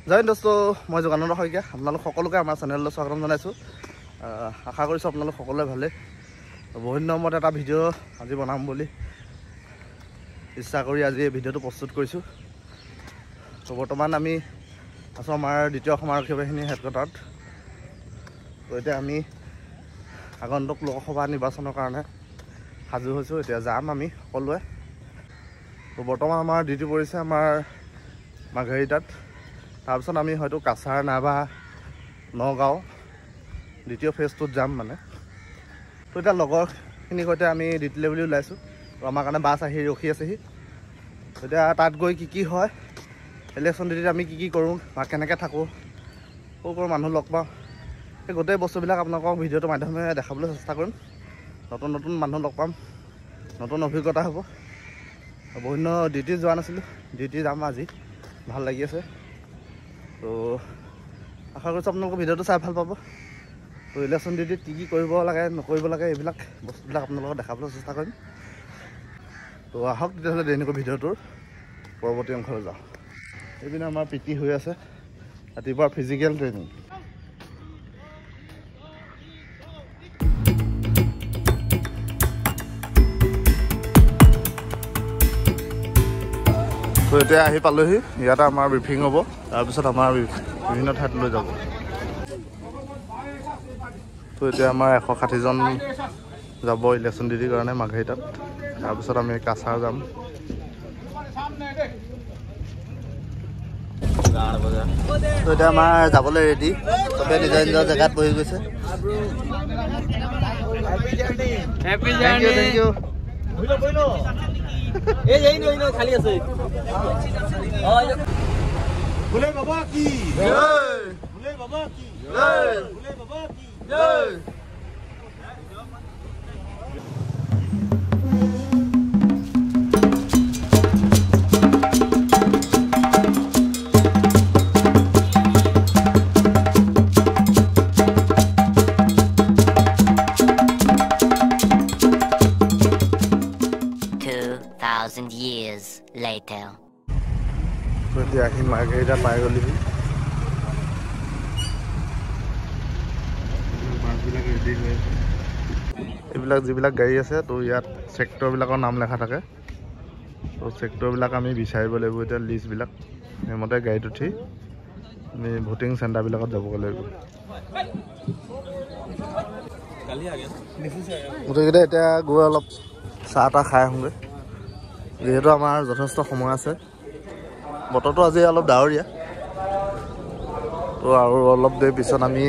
জয় দোস্ত, মই যোগানন্দ শইকীয়া। আপোনালোক সকলোকে আমাৰ চেনেললৈ স্বাগতম জনাইছোঁ। আশা কৰিছোঁ আপোনালোক সকলোৱে ভালে। বহুত দিনৰ মূৰত এটা ভিডিঅ' আজি বনাম বুলি ইচ্ছা কৰি আজি এই ভিডিঅ'টো প্ৰস্তুত কৰিছোঁ। তো বৰ্তমান আমি আছোঁ আমাৰ দ্বিতীয় অসম আৰক্ষী বাহিনীৰ হেডকোৱাৰ্টাৰত। তো এতিয়া আমি আগন্তুক লোকসভা নিৰ্বাচনৰ কাৰণে সাজু হৈছোঁ। এতিয়া যাম আমি সকলোৱে। তো বৰ্তমান আমাৰ ডিউটি পৰিছে আমাৰ মাৰ্ঘেৰিটাত। তাৰপিছত আমি হয়তো কাছাৰ নাইবা নগাঁও দ্বিতীয় ফেজটোত যাম মানে। তো এতিয়া লগৰখিনিৰ সৈতে আমি ডিউটিলৈ বুলি ওলাইছোঁ। তো আমাৰ কাৰণে বাছ আহি ৰখি আছেহি। এতিয়া তাত গৈ কি হয়, ইলেকশ্যন ডিউটিত আমি কি কৰোঁ বা কেনেকৈ থাকোঁ, ক'ৰ মানুহ লগ পাওঁ, সেই গোটেই বস্তুবিলাক আপোনালোকক ভিডিঅ'টোৰ মাধ্যমেৰে দেখাবলৈ চেষ্টা কৰিম। নতুন নতুন মানুহ লগ পাম, নতুন অভিজ্ঞতা হ'ব। বহুত দিন ডিউটি যোৱা নাছিলোঁ, ডিউটি যাম আজি, ভাল লাগি আছে। তো আশা কৰিছোঁ আপোনালোকৰ ভিডিঅ'টো চাই ভাল পাব। তো ইলেকশ্যন ডিউটিত কি কৰিব লাগে নকৰিব লাগে এইবিলাক বস্তুবিলাক আপোনালোকক দেখাবলৈ চেষ্টা কৰিম। তো আহক তেতিয়াহ'লে দৈনিক ভিডিঅ'টোৰ পৰৱৰ্তী অংশলৈ যাওঁ। এইপিনে আমাৰ পিটি হৈ আছে, ৰাতিপুৱা ফিজিকেল ট্ৰেইনিং। তো এতিয়া আহি পালোহি, ইয়াতে আমাৰ ব্ৰিফিং হ'ব, তাৰপিছত আমাৰ বিভিন্ন ঠাইত লৈ যাব। তো এতিয়া আমাৰ 160জন যাব ইলেকশ্যন ডিউটিৰ কাৰণে মাৰ্ঘেৰিটাত। তাৰপিছত আমি কাছাৰ যাম। তো এতিয়া আমাৰ যাবলৈ ৰেডি, চবে নিজৰ নিজৰ জেগাত বহি গৈছে। Thank you. খালি আছে। ভোলে বাবা কি জয়, ভোলে বাবা কি জয়, ভোলে বাবা কি জয়। 2,000 years later. তো এতিয়া আহি মাৰ্ঘেৰিটা পাই গ'লিহি। মাছবিলাক ৰেডি হৈ আছে। এইবিলাক যিবিলাক গাড়ী আছে, তো ইয়াত ছেক্টৰবিলাকৰ নাম লেখা থাকে। তো ছেক্টৰবিলাক আমি বিচাৰিব লাগিব এতিয়া লিষ্টবিলাক। সেইমতে গাড়ীত উঠি আমি ভোটিং চেণ্টাৰবিলাকত যাবগৈ লাগিব। গোটেইকেইটা এতিয়া গৈ অলপ চাহ তাহ খাই আহোঁগৈ, যিহেতু আমাৰ যথেষ্ট সময় আছে। বতৰটো আজি অলপ ডাৱৰীয়া। তো আৰু অলপ দেৰি পিছত আমি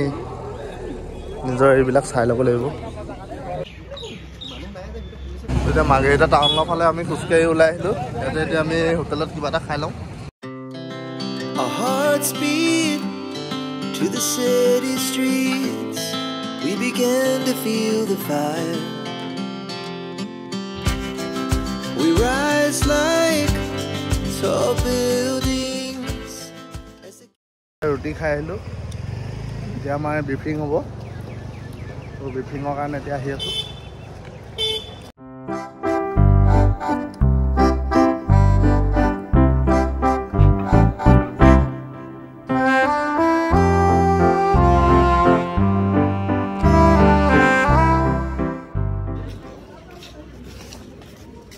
নিজৰ এইবিলাক চাই ল'ব লাগিব। এতিয়া মাৰ্ঘেৰিটা টাউনৰ ফালে আমি খোজকাঢ়ি ওলাই আহিলোঁ। ইয়াতে এতিয়া আমি হোটেলত কিবা এটা খাই লওঁ। Our hearts beat to the city streets. We began to feel the fire. We rise like tall buildings. ৰুটি খাই আহিলোঁ। এতিয়া আমাৰ ব্ৰিফিং হ'ব। তো ব্ৰিফিঙৰ কাৰণে এতিয়া আহি আছোঁ।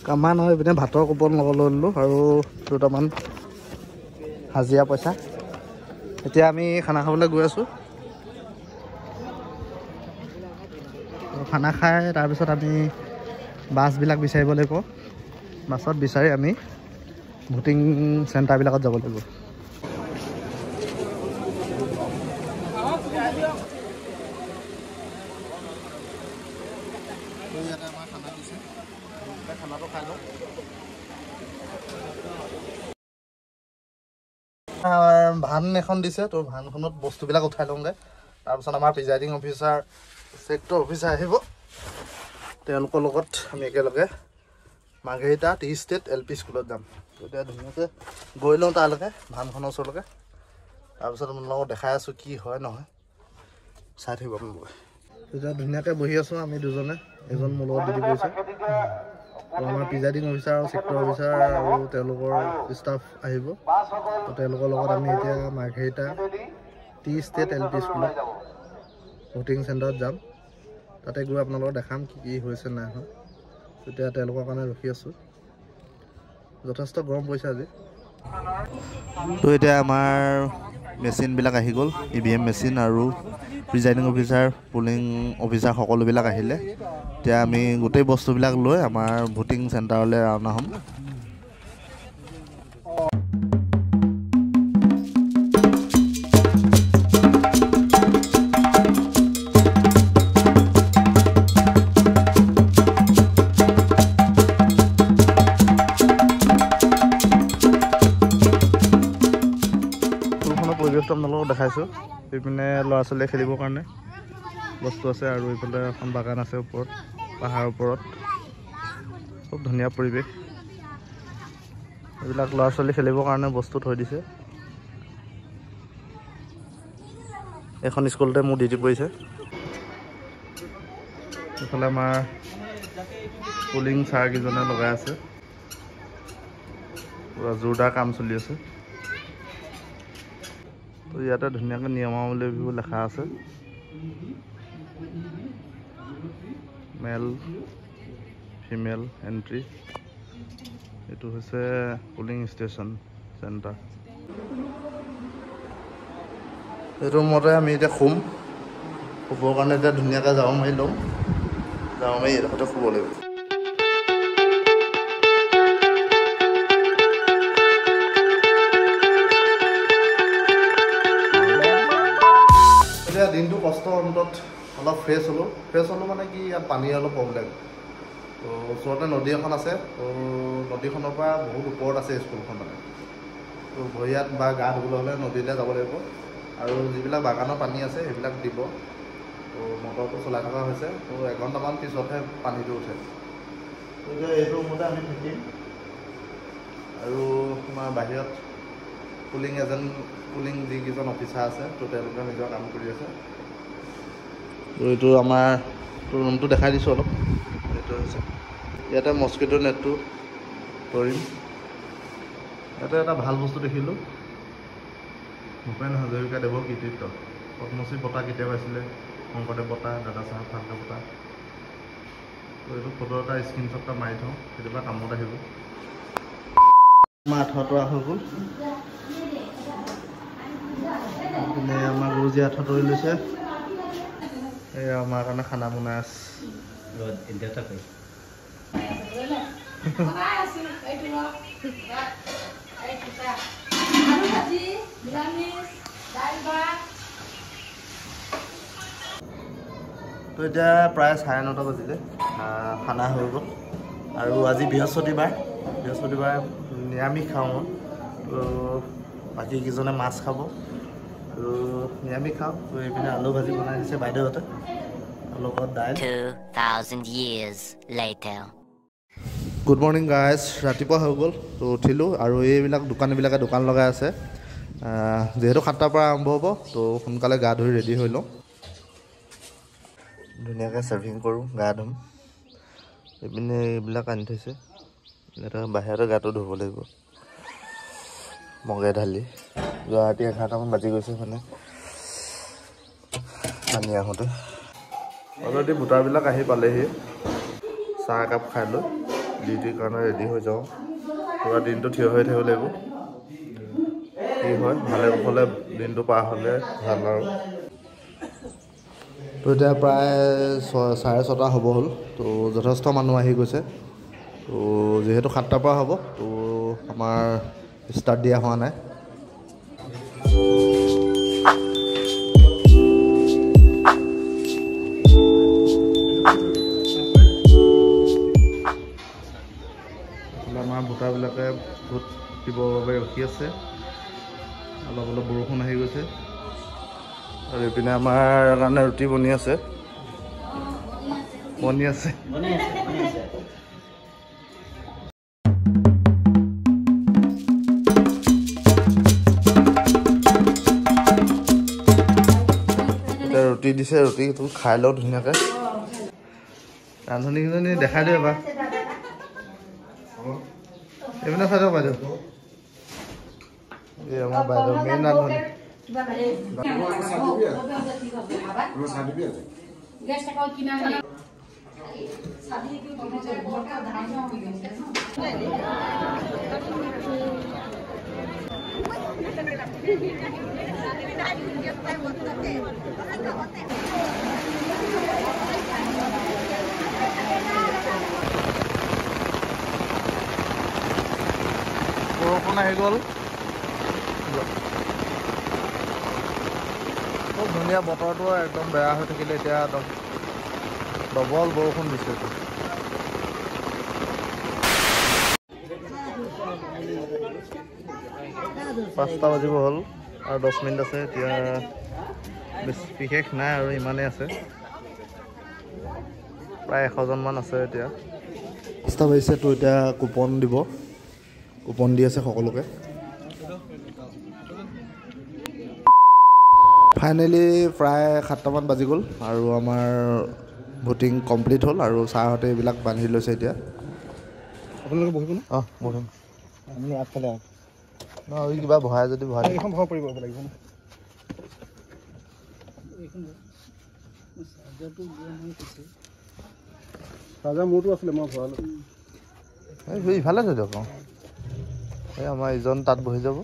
কামান হয় পিনে ভাতৰ কুপন লৈ ল'লোঁ আৰু দুটামান হাজিৰা পইচা। এতিয়া আমি খানা খাবলৈ গৈ আছোঁ। খানা খাই তাৰপিছত আমি বাছবিলাক বিচাৰিব লাগিব। বাছত বিচাৰি আমি ভোটিং চেণ্টাৰবিলাকত যাব লাগিব। ইয়াতে আমাৰ খানা দিছে, খানাটো খাই লওঁ। ভান এখন দিছে, তো ভানখনত বস্তুবিলাক উঠাই লওঁগৈ। তাৰপিছত আমাৰ প্ৰিজাইডিং অফিচাৰ, ছেক্টৰ অফিচাৰ আহিব। তেওঁলোকৰ লগত আমি একেলগে মাৰ্ঘেৰিটা টি ষ্টেট LP স্কুলত যাম। তো এতিয়া ধুনীয়াকৈ গৈ লওঁ তালৈকে, ভানখনৰ ওচৰলৈকে। তাৰপিছত আপোনালোকক দেখাই আছোঁ কি হয় নহয়, চাই থাকিব আপোনালোকে। এতিয়া ধুনীয়াকৈ বহি আছোঁ আমি দুজনে। এজন মোৰ লগত ডিউটি কৰিছে। তো আমাৰ প্ৰিজাইডিং অফিচাৰ আৰু ছেক্টৰ অফিচাৰ আৰু তেওঁলোকৰ ষ্টাফ আহিব। তো তেওঁলোকৰ লগত আমি এতিয়া মাৰ্ঘেৰিটা টি ষ্টেট LP স্কুলত ভোটিং চেণ্টাৰত যাম। তাতে গৈ আপোনালোকক দেখাম কি কি হৈছে নাই হোৱা। এতিয়া তেওঁলোকৰ কাৰণে ৰখি আছোঁ। যথেষ্ট গৰম পৰিছে আজি। তো এতিয়া আমাৰ মেচিনবিলাক আহি গ'ল, EVM মেচিন আৰু প্ৰিজাইডিং অফিচাৰ, পুলিং অফিচাৰ সকলোবিলাক আহিলে। এতিয়া আমি গোটেই বস্তুবিলাক লৈ আমাৰ ভোটিং চেণ্টাৰলৈ ৰাওনা হ'ম। পৰিৱেশটো আপোনালোকক দেখাইছোঁ। এইপিনে ল'ৰা ছোৱালীয়ে খেলিবৰ কাৰণে বস্তু আছে আৰু এইফালে এখন বাগান আছে ওপৰত, পাহাৰৰ ওপৰত। খুব ধুনীয়া পৰিৱেশ। এইবিলাক ল'ৰা ছোৱালী খেলিবৰ কাৰণে বস্তু থৈ দিছে। এখন স্কুলতে মোৰ ডিউটি পৰিছে। এইফালে আমাৰ পুলিং ছাৰকেইজনে লগাই আছে, পুৰা জোৰদাৰ কাম চলি আছে। তো ইয়াতে ধুনীয়াকৈ নিয়মাৱলীবোৰ লেখা আছে। Male female entry. এইটো হৈছে পুলিং ষ্টেচন চেণ্টাৰ। এইটো মতে আমি এতিয়া শুম। শুবৰ কাৰণে এতিয়া ধুনীয়াকৈ জাও মাৰি ল'ম। জাও মাৰি এডোখৰতে শুব লাগিব। দিনটো কষ্ট অন্তত অলপ ফ্ৰেছ হ'লোঁ মানে কি ইয়াত পানীৰ অলপ প্ৰব্লেম। তো ওচৰতে নদী এখন আছে। তো নদীখনৰ পৰা বহুত ওপৰত আছে স্কুলখন মানে। তো ভৰিয়াত বা গা ধুবলৈ হ'লে নদীলৈ যাব লাগিব। আৰু যিবিলাক বাগানৰ পানী আছে সেইবিলাক দিব। তো মটৰটো চলাই থকা হৈছে। তো এঘণ্টামান পিছতহে পানীটো উঠে। তো এতিয়া এইটো মতে আমি থাকিম। আৰু আমাৰ বাহিৰত পুলিং যিকেইজন অফিচাৰ আছে, তো তেওঁলোকে নিজৰ কাম কৰি আছে। তো এইটো আমাৰ ৰুমটো দেখাই দিছোঁ অলপ। এইটো হৈছে ইয়াতে মস্কিটো নেটটো কৰিম। ইয়াতে এটা ভাল বস্তু দেখিলোঁ, ভূপেন হাজৰিকাদেৱৰ কৃতিত্ব। পদ্মশ্ৰী বঁটা কেতিয়া পাইছিলে? শংকৰদেৱ বঁটা, দাদা চাহেব ফাল্কে বঁটা। তো এইটো ফটো এটা স্ক্ৰীনশ্বট এটা মাৰি থওঁ, কেতিয়াবা কামত আহিব। আমাৰ আঁঠুৱা হৈ গ'ল। আমাৰ গুৰুজীয়ে আঁঠুৱা তৰি লৈছে। এয়া আমাৰ কাৰণে খানা বনাই আছে। তো এতিয়া প্ৰায় 9:30 বাজিলে। খানা হৈ গ'ল। আৰু আজি বৃহস্পতিবাৰ নিৰামিষ খাওঁ। তো বাকীকেইজনে মাছ খাব আৰু নিৰামিষ খাওঁ। তো এইপিনে আলু ভাজি বনাই দিছে বাইদেউহঁতে, লগত দাইল। 2000 years later. Good morning guys. ৰাতিপুৱা হৈ গ'ল। তো উঠিলোঁ আৰু এইবিলাক দোকানীবিলাকে দোকান লগাই আছে। যিহেতু 7টাৰ পৰা আৰম্ভ হ'ব, তো সোনকালে গা ধুই ৰেডি হৈ লওঁ। ধুনীয়াকৈ চাৰ্ভিং কৰোঁ, গা ধুম। এইপিনে এইবিলাক আনি থৈছে। এটা বাহিৰতে গাটো ধুব লাগিব মগে ঢালি। ৰাতি 11টামান বাজি গৈছে মানে পানী আহোঁতে। অলৰেডি ভোটাৰবিলাক আহি পালেহি। চাহ একাপ খাই লৈ ডিউটিৰ কাৰণে ৰেডি হৈ যাওঁ। পুৰা দিনটো থিয় হৈ থাকিব লাগিব। কি হয়, ভালে কুশলে দিনটো পাৰ হ'লে ভাল আৰু। তো এতিয়া প্ৰায় 6:30 হ'ব হ'ল। তো যথেষ্ট মানুহ আহি গৈছে। তো যিহেতু 7টাৰ পৰা হ'ব, তো আমাৰ ষ্টাৰ্ট দিয়া হোৱা নাই। আমাৰ ভোটাৰবিলাকে ভোট দিবৰ বাবে ৰখি আছে। অলপ অলপ বৰষুণ আহি গৈছে। আৰু এইপিনে আমাৰ কাৰণে ৰুটি বনি আছে। এতিয়া ৰুটি দিছে, ৰুটিটো খাই লওঁ ধুনীয়াকৈ। ৰান্ধনীকেইজনী দেখাই দিওঁ এবাৰ। এইপিনে চাই দিয়ক বাইদেউ এই আমাৰ বাইদেউ মেইন ৰান্ধনি বৰষুণ আহি গ'ল খুব ধুনীয়া বতৰটো একদম বেয়া হৈ থাকিলে এতিয়া একদম ডবল বৰষুণ দিছে 5টা বাজিব হ'ল আৰু 10 মিনিট আছে এতিয়া বিশেষ নাই আৰু ইমানেই আছে প্ৰায় 100 জন মান আছে এতিয়া 5টা বাজিছে তো এতিয়া কুপন দিব কুপন দি আছে সকলোকে ফাইনেলি প্ৰায় 7টা মান বাজি গ'ল আৰু আমাৰ ভোটিং কমপ্লিট হ'ল আৰু ছাৰহঁতে এইবিলাক বান্ধি লৈছে এতিয়া আপোনালোকে বহিব না বহিম আমি আগফালে আৰু কিবা ভৰাই যদি ভৰাই এখন ভৰাব পাৰিব লাগিব না ৰাজা মোৰটো আছিলে মই ভৰালো এই ইফালে থৈ দিয়ক এই আমাৰ ইজন তাত বহি যাব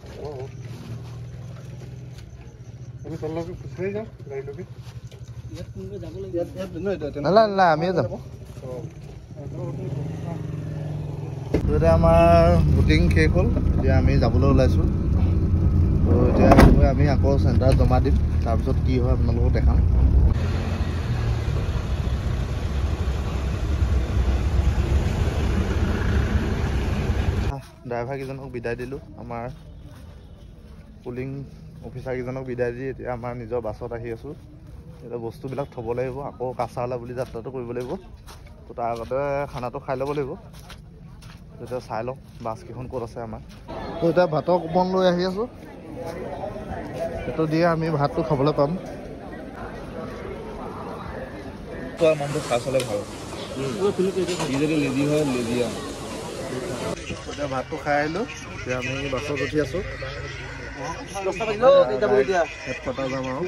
আমি তললৈকে খুচৰি যাওঁ গাড়ীলৈকে নাই আমিয়ে যাম এতিয়া আমাৰ ভোটিং শেষ হ'ল এতিয়া আমি যাবলৈ ওলাইছোঁ তো এতিয়া আমি আকৌ চেণ্টাৰত জমা দিম তাৰপিছত কি হয় আপোনালোকক দেখাম ড্ৰাইভাৰ কেইজনক বিদায় দিলোঁ আমাৰ পুলিং অফিচাৰ কেইজনক বিদায় দি এতিয়া আমাৰ নিজৰ বাছত আহি আছোঁ এতিয়া বস্তুবিলাক থ'ব লাগিব আকৌ কাছাৰলা বুলি যাত্ৰাটো কৰিব লাগিব তো তাৰ আগতে খানাটো খাই ল'ব লাগিব এতিয়া চাই লওঁ বাছকেইখন ক'ত আছে আমাৰ তো এতিয়া ভাতৰ কুপন লৈ আহি আছোঁ সেইটো দিয়ে আমি ভাতটো খাবলৈ পাম মানুহটো খাই চালে ভাল লেজি হয় লেজিয়া এতিয়া ভাতটো খাই আহিলোঁ এতিয়া আমি বাছত উঠি আছোঁ 10টা বাজিলেও 3টা বহি দিয়া 1 যাম আৰু